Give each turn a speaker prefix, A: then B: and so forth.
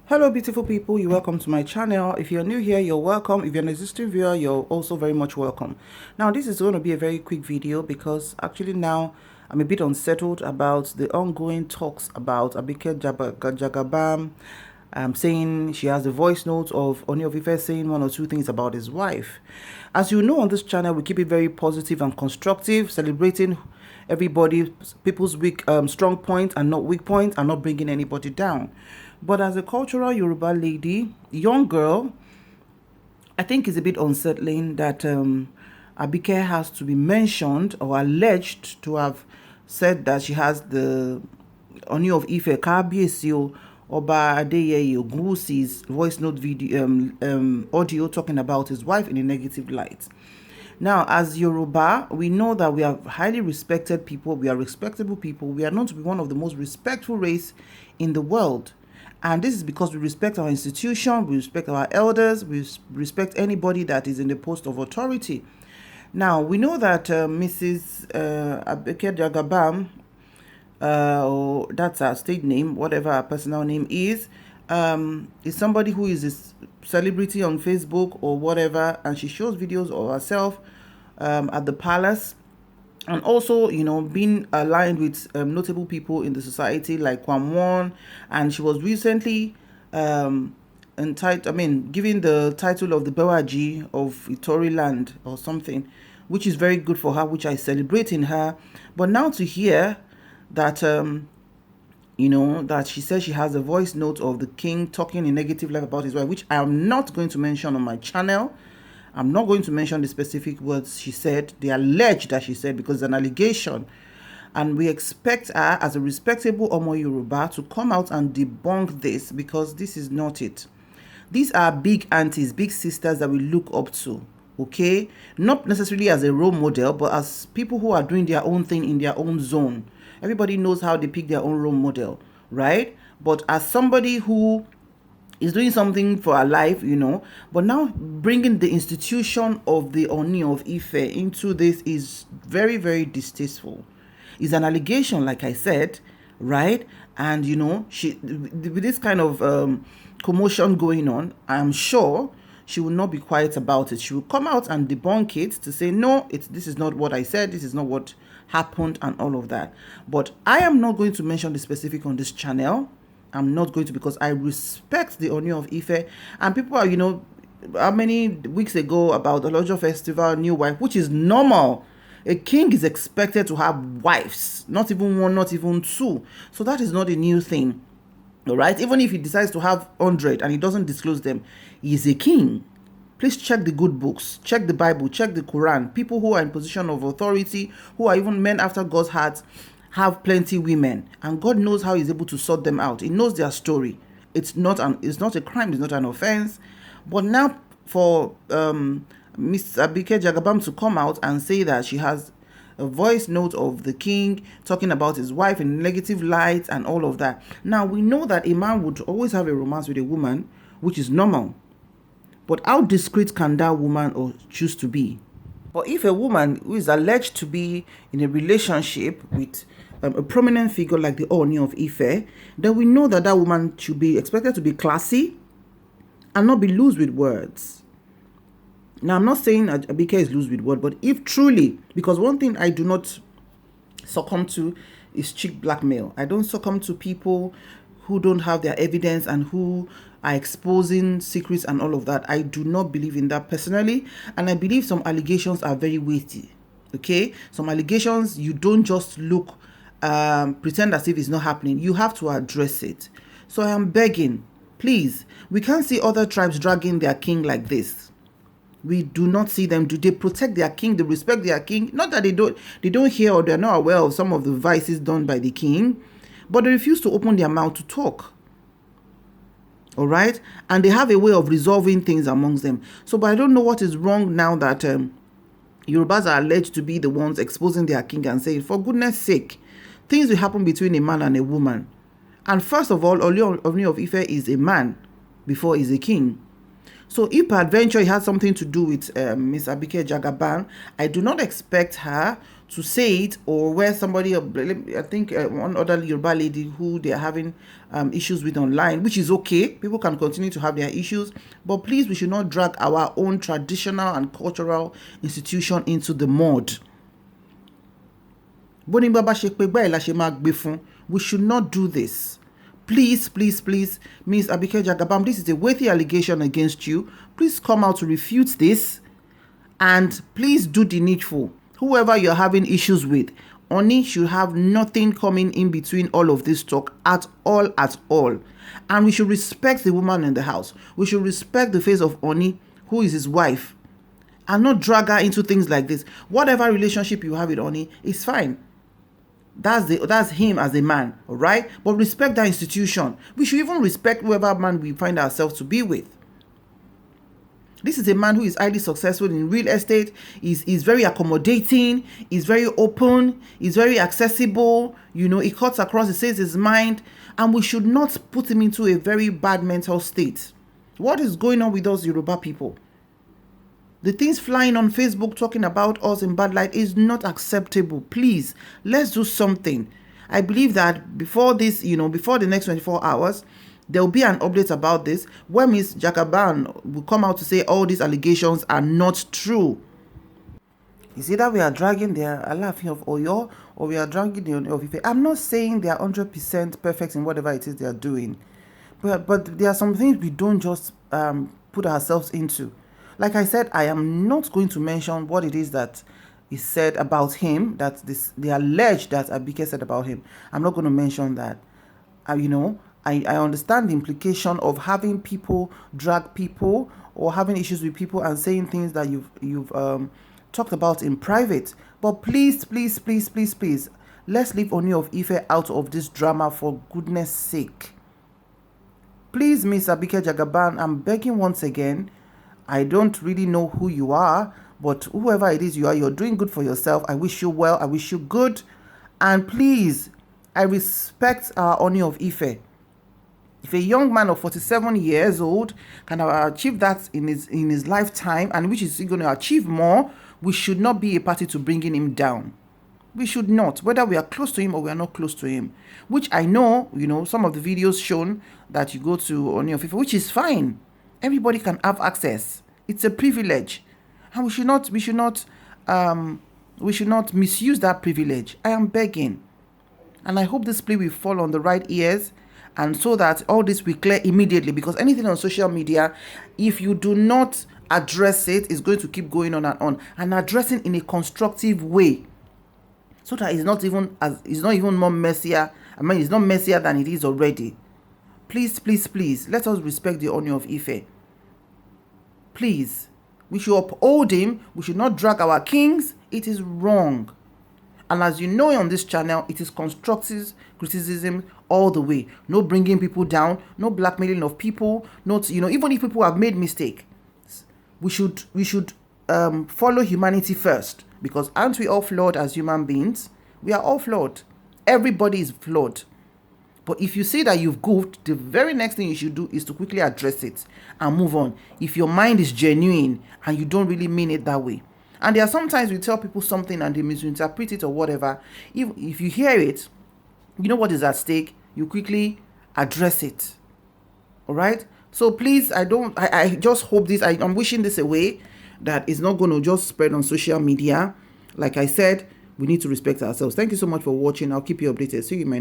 A: Hello beautiful people, you're welcome to my channel. If you're new here, you're welcome. If you're an existing viewer, you're also very much welcome. Now this is going to be a very quick video because actually now I'm a bit unsettled about the ongoing talks about Abikejagaban saying she has a voice note of Ooni of Ife saying one or two things about his wife. As you know, on this channel we keep it very positive and constructive, celebrating everybody, people's weak strong points and not weak points, and not bringing anybody down. But as a cultural Yoruba lady, young girl, I think it's a bit unsettling that Abike has to be mentioned or alleged to have said that she has the Ooni of Ife Kábíyèsí Oba Adeyeye Ogunwusi's voice note video audio talking about his wife in a negative light. Now, as Yoruba, we know that we are highly respected people. We are respectable people. We are known to be one of the most respectful race in the world. And this is because we respect our institution, we respect our elders, we respect anybody that is in the post of authority. Now, we know that Mrs. Abikejagaban, or that's her state name, whatever her personal name is somebody who is a celebrity on Facebook or whatever, and she shows videos of herself at the palace, and also, you know, being aligned with notable people in the society like Kwamwon, and she was recently given the title of the Bewaji of Itori land or something, which is very good for her, which I celebrate in her. But now to hear that that she says she has a voice note of the king talking in negative light about his wife, which I am not going to mention on my channel. I'm not going to mention the specific words she said. They allege that she said, because it's an allegation. And we expect her, as a respectable Omo Yoruba, to come out and debunk this, because this is not it. These are big aunties, big sisters that we look up to, okay? Not necessarily as a role model, but as people who are doing their own thing in their own zone. Everybody knows how they pick their own role model, right? But as somebody who is doing something for her life, but now bringing the institution of the Ooni of Ife into this is very, very distasteful. It's an allegation, like I said, right? And she, with this kind of commotion going on, I'm sure she will not be quiet about it. She will come out and debunk it to say, no, this is not what I said, this is not what happened, and all of that. But I am not going to mention the specific on this channel. I'm not going to, because I respect the Ooni of Ife. And people are, how many weeks ago about the Olojo Festival, new wife, which is normal. A king is expected to have wives, not even one, not even two. So that is not a new thing. All right? Even if he decides to have 100 and he doesn't disclose them, he is a king. Please check the good books, check the Bible, check the Quran. People who are in position of authority, who are even men after God's heart, have plenty women, and God knows how he's able to sort them out. He knows their story. It's not a crime, it's not an offense. But now for Miss Abikejagaban to come out and say that she has a voice note of the king talking about his wife in negative light and all of that. Now we know that a man would always have a romance with a woman, which is normal. But how discreet can that woman or choose to be? But if a woman who is alleged to be in a relationship with a prominent figure like the Ooni of Ife, then we know that that woman should be expected to be classy and not be loose with words. Now, I'm not saying that Abike is loose with words, but if truly, because one thing I do not succumb to is cheap blackmail. I don't succumb to people who don't have their evidence and who are exposing secrets and all of that. I do not believe in that personally, and I believe some allegations are very weighty. Okay, some allegations, you don't just look pretend as if it's not happening. You have to address it. So I am begging, please, we can't see other tribes dragging their king like this. We do not see them. Do they protect their king? They respect their king? Not that they don't hear or they're not aware of some of the vices done by the king, but they refuse to open their mouth to talk. All right? And they have a way of resolving things amongst them. So, but I don't know what is wrong now that Yorubas are alleged to be the ones exposing their king and saying, for goodness sake, things will happen between a man and a woman. And first of all, Ooni of Ife is a man before he's a king. So if peradventure it has something to do with Miss Abikejagaban, I do not expect her to say it, or where somebody, I think one other Yoruba lady who they are having issues with online, which is okay. People can continue to have their issues, but please, we should not drag our own traditional and cultural institution into the mud. We should not do this. Please, please, please, Miss Abikejagaban, this is a weighty allegation against you. Please come out to refute this, and please do the needful. Whoever you're having issues with, Oni should have nothing coming in between all of this talk at all, at all. And we should respect the woman in the house. We should respect the face of Oni, who is his wife, and not drag her into things like this. Whatever relationship you have with Oni is fine. That's him as a man, all right? But respect that institution. We should even respect whoever man we find ourselves to be with. This is a man who is highly successful in real estate. He's very accommodating. He's very open. He's very accessible. You know, he cuts across. He says his mind. And we should not put him into a very bad mental state. What is going on with us Yoruba people? The things flying on Facebook talking about us in bad light is not acceptable. Please, let's do something. I believe that before this, before the next 24 hours, there will be an update about this where Miss Jagaban will come out to say all these allegations are not true. It's either we are dragging the Alaafin of Oyo or we are dragging the Ooni of Ife. I'm not saying they are 100% perfect in whatever it is they are doing, but there are some things we don't just put ourselves into. Like I said, I am not going to mention what it is that is said about him, they allege that Abike said about him. I'm not going to mention that. I understand the implication of having people drag people or having issues with people and saying things that you've talked about in private. But please, please, please, please, please, let's leave Ooni of Ife out of this drama for goodness sake. Please, Miss Abikejagaban, I'm begging once again. I don't really know who you are, but whoever it is you are, you're doing good for yourself. I wish you well. I wish you good. And please, I respect our Ooni of Ife. If a young man of 47 years old can achieve that in his lifetime, and which is going to achieve more, we should not be a party to bringing him down. We should not, whether we are close to him or we are not close to him. Which I know, some of the videos shown that you go to Ooni of Ife, which is fine. Everybody can have access. It's a privilege, and we should not misuse that privilege. I am begging, and I hope this plea will fall on the right ears, and so that all this will clear immediately. Because anything on social media, if you do not address it, is going to keep going on, and addressing in a constructive way, so that it's not even more messier. I mean, it's not messier than it is already. Please, please, please, let us respect the Ooni of Ife. Please, we should uphold him. We should not drag our kings. It is wrong. And as you know, on this channel, it is constructive criticism all the way. No bringing people down, no blackmailing of people, not, even if people have made mistakes, we should follow humanity first, because aren't we all flawed as human beings? We are all flawed. Everybody is flawed. But if you see that you've goofed, the very next thing you should do is to quickly address it and move on. If your mind is genuine and you don't really mean it that way. And there are sometimes we tell people something and they misinterpret it or whatever. If you hear it, you know what is at stake, you quickly address it. All right? So please, I just hope this, I'm wishing this away, that it's not going to just spread on social media. Like I said, we need to respect ourselves. Thank you so much for watching. I'll keep you updated. See you in my